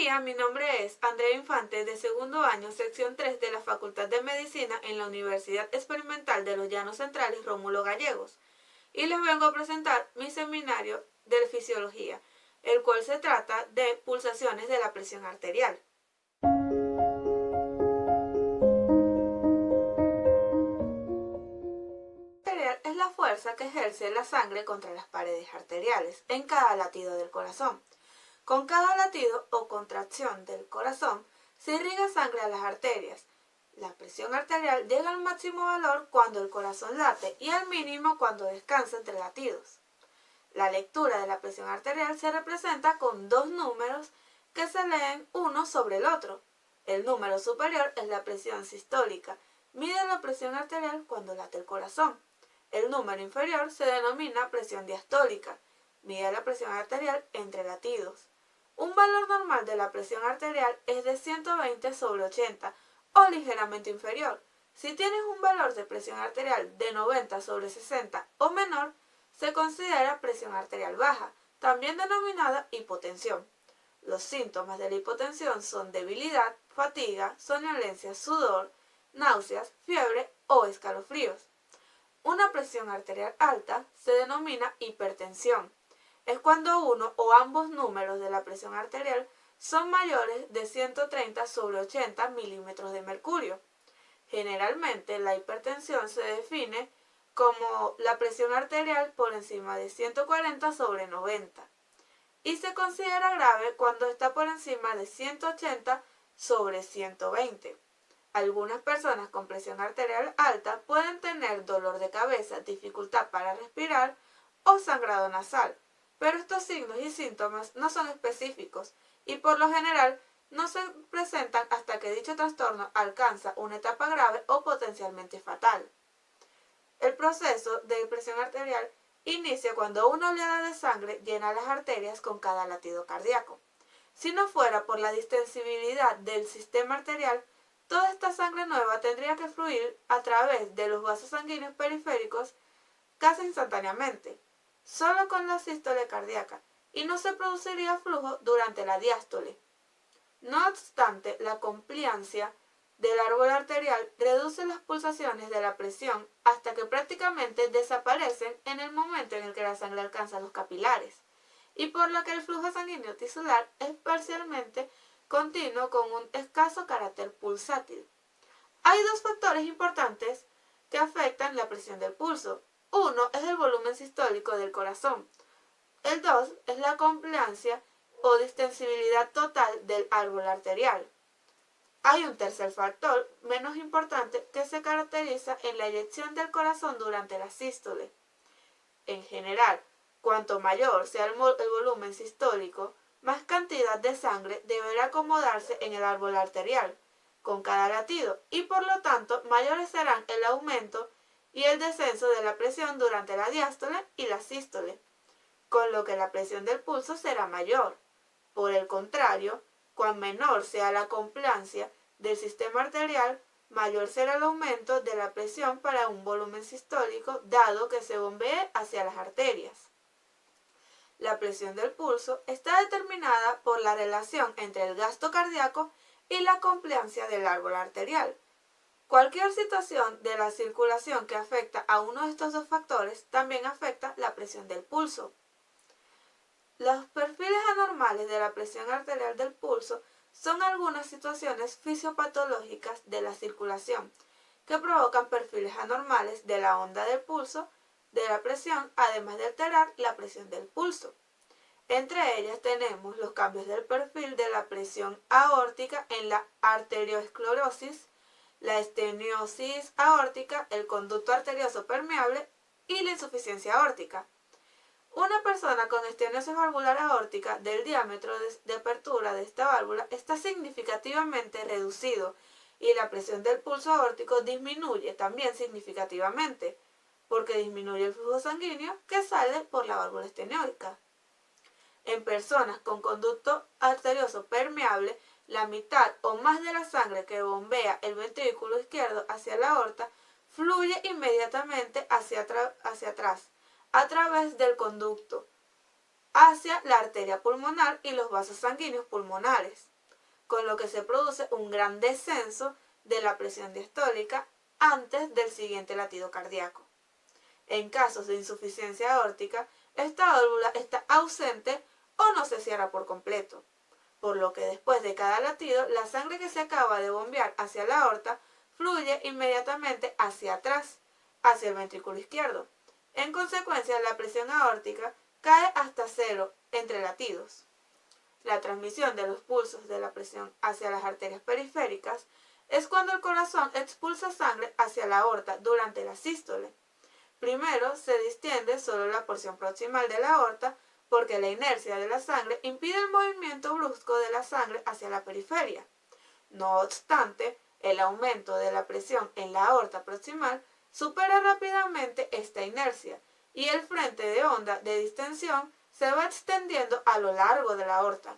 día, mi nombre es Andrea Infante, de segundo año, sección 3 de la Facultad de Medicina en la Universidad Experimental de los Llanos Centrales Rómulo Gallegos, y les vengo a presentar mi seminario de fisiología, el cual se trata de pulsaciones de la presión arterial. Es la fuerza que ejerce la sangre contra las paredes arteriales en cada latido del corazón. Con cada latido o contracción del corazón se irriga sangre a las arterias. La presión arterial llega al máximo valor cuando el corazón late y al mínimo cuando descansa entre latidos. La lectura de la presión arterial se representa con dos números que se leen uno sobre el otro. El número superior es la presión sistólica, mide la presión arterial cuando late el corazón. El número inferior se denomina presión diastólica, mide la presión arterial entre latidos. Un valor normal de la presión arterial es de 120 sobre 80 o ligeramente inferior. Si tienes un valor de presión arterial de 90 sobre 60 o menor, se considera presión arterial baja, también denominada hipotensión. Los síntomas de la hipotensión son debilidad, fatiga, somnolencia, sudor, náuseas, fiebre o escalofríos. Una presión arterial alta se denomina hipertensión. Es cuando uno o ambos números de la presión arterial son mayores de 130 sobre 80 milímetros de mercurio. Generalmente la hipertensión se define como la presión arterial por encima de 140 sobre 90 y se considera grave cuando está por encima de 180 sobre 120. Algunas personas con presión arterial alta pueden tener dolor de cabeza, dificultad para respirar o sangrado nasal, pero estos signos y síntomas no son específicos y por lo general no se presentan hasta que dicho trastorno alcanza una etapa grave o potencialmente fatal. El proceso de presión arterial inicia cuando una oleada de sangre llena las arterias con cada latido cardíaco. Si no fuera por la distensibilidad del sistema arterial, toda esta sangre nueva tendría que fluir a través de los vasos sanguíneos periféricos casi instantáneamente, solo con la sístole cardíaca, y no se produciría flujo durante la diástole. No obstante, la compliancia del árbol arterial reduce las pulsaciones de la presión hasta que prácticamente desaparecen en el momento en el que la sangre alcanza los capilares, y por lo que el flujo sanguíneo tisular es parcialmente continuo con un escaso carácter pulsátil. Hay dos factores importantes que afectan la presión del pulso. Uno es el volumen sistólico del corazón. El dos es la compliancia o distensibilidad total del árbol arterial. Hay un tercer factor, menos importante, que se caracteriza en la eyección del corazón durante la sístole. En general, cuanto mayor sea el volumen sistólico, más cantidad de sangre deberá acomodarse en el árbol arterial con cada latido y por lo tanto mayores serán el aumento y el descenso de la presión durante la diástole y la sístole, con lo que la presión del pulso será mayor. Por el contrario, cuan menor sea la compliancia del sistema arterial, mayor será el aumento de la presión para un volumen sistólico dado que se bombee hacia las arterias. La presión del pulso está determinada por la relación entre el gasto cardíaco y la compliancia del árbol arterial. Cualquier situación de la circulación que afecta a uno de estos dos factores también afecta la presión del pulso. Los perfiles anormales de la presión arterial del pulso son algunas situaciones fisiopatológicas de la circulación que provocan perfiles anormales de la onda del pulso de la presión, además de alterar la presión del pulso. Entre ellas tenemos los cambios del perfil de la presión aórtica en la arteriosclerosis, la esteniosis aórtica, el conducto arterioso permeable y la insuficiencia aórtica. Una persona con esteniosis valvular aórtica del diámetro de apertura de esta válvula está significativamente reducido y la presión del pulso aórtico disminuye también significativamente, porque disminuye el flujo sanguíneo que sale por la válvula estenióica. En personas con conducto arterioso permeable, la mitad o más de la sangre que bombea el ventrículo izquierdo hacia la aorta fluye inmediatamente hacia atrás, a través del conducto, hacia la arteria pulmonar y los vasos sanguíneos pulmonares. con lo que se produce un gran descenso de la presión diastólica antes del siguiente latido cardíaco. En casos de insuficiencia aórtica, esta válvula está ausente o no se cierra por completo, por lo que después de cada latido, la sangre que se acaba de bombear hacia la aorta fluye inmediatamente hacia atrás, hacia el ventrículo izquierdo. En consecuencia, la presión aórtica cae hasta cero entre latidos. La transmisión de los pulsos de la presión hacia las arterias periféricas es cuando el corazón expulsa sangre hacia la aorta durante la sístole. Primero se distiende solo la porción proximal de la aorta porque la inercia de la sangre impide el movimiento brusco de la sangre hacia la periferia. No obstante, el aumento de la presión en la aorta proximal supera rápidamente esta inercia y el frente de onda de distensión se va extendiendo a lo largo de la aorta.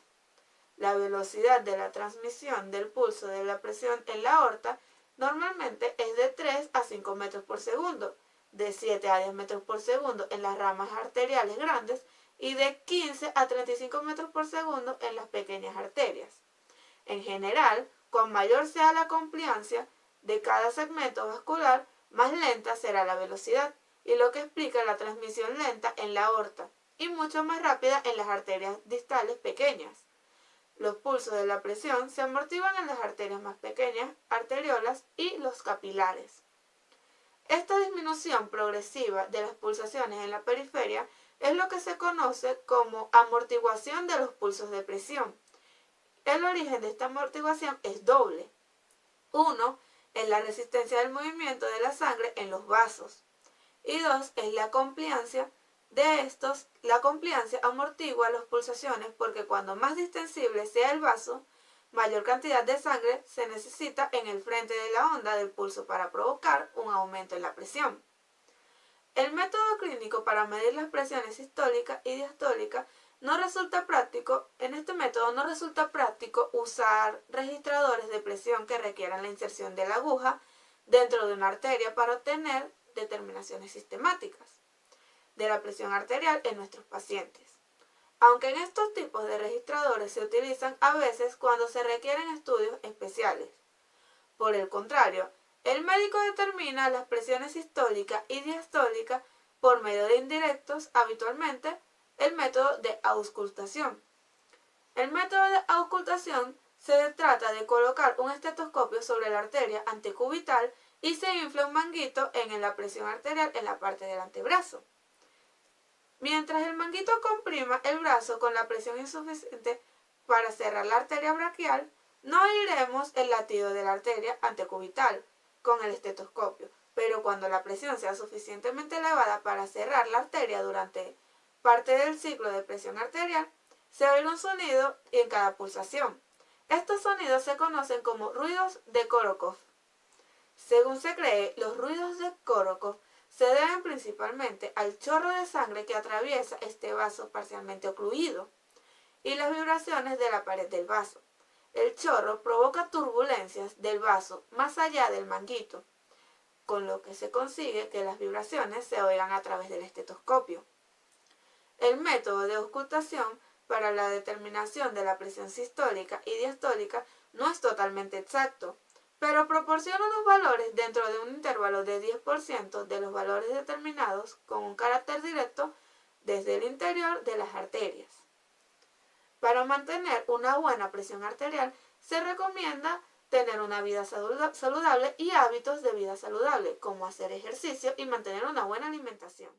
La velocidad de la transmisión del pulso de la presión en la aorta normalmente es de 3 a 5 metros por segundo, de 7 a 10 metros por segundo en las ramas arteriales grandes y de 15 a 35 metros por segundo en las pequeñas arterias. En general, cuan mayor sea la compliancia de cada segmento vascular, más lenta será la velocidad, y lo que explica la transmisión lenta en la aorta, y mucho más rápida en las arterias distales pequeñas. Los pulsos de la presión se amortiguan en las arterias más pequeñas, arteriolas y los capilares. Esta disminución progresiva de las pulsaciones en la periferia es lo que se conoce como amortiguación de los pulsos de presión. El origen de esta amortiguación es doble. Uno, es la resistencia del movimiento de la sangre en los vasos. Y dos, es la compliancia de estos. La compliancia amortigua las pulsaciones porque cuando más distensible sea el vaso, mayor cantidad de sangre se necesita en el frente de la onda del pulso para provocar un aumento en la presión. El método clínico para medir las presiones sistólica y diastólica en este método no resulta práctico usar registradores de presión que requieran la inserción de la aguja dentro de una arteria para obtener determinaciones sistemáticas de la presión arterial en nuestros pacientes. Aunque en estos tipos de registradores se utilizan a veces cuando se requieren estudios especiales. Por el contrario, el médico determina las presiones sistólica y diastólica por medio de indirectos, habitualmente el método de auscultación. El método de auscultación se trata de colocar un estetoscopio sobre la arteria antecubital y se infla un manguito en la presión arterial en la parte del antebrazo. Mientras el manguito comprima el brazo con la presión insuficiente para cerrar la arteria braquial, no oiremos el latido de la arteria antecubital con el estetoscopio, pero cuando la presión sea suficientemente elevada para cerrar la arteria durante parte del ciclo de presión arterial, se oirá un sonido en cada pulsación. Estos sonidos se conocen como ruidos de Korokov. Según se cree, los ruidos de Korokov se deben principalmente al chorro de sangre que atraviesa este vaso parcialmente ocluido y las vibraciones de la pared del vaso. El chorro provoca turbulencias del vaso más allá del manguito, con lo que se consigue que las vibraciones se oigan a través del estetoscopio. El método de auscultación para la determinación de la presión sistólica y diastólica no es totalmente exacto, pero proporciona unos valores dentro de un intervalo de 10% de los valores determinados con un carácter directo desde el interior de las arterias. Para mantener una buena presión arterial se recomienda tener una vida saludable y hábitos de vida saludable, como hacer ejercicio y mantener una buena alimentación.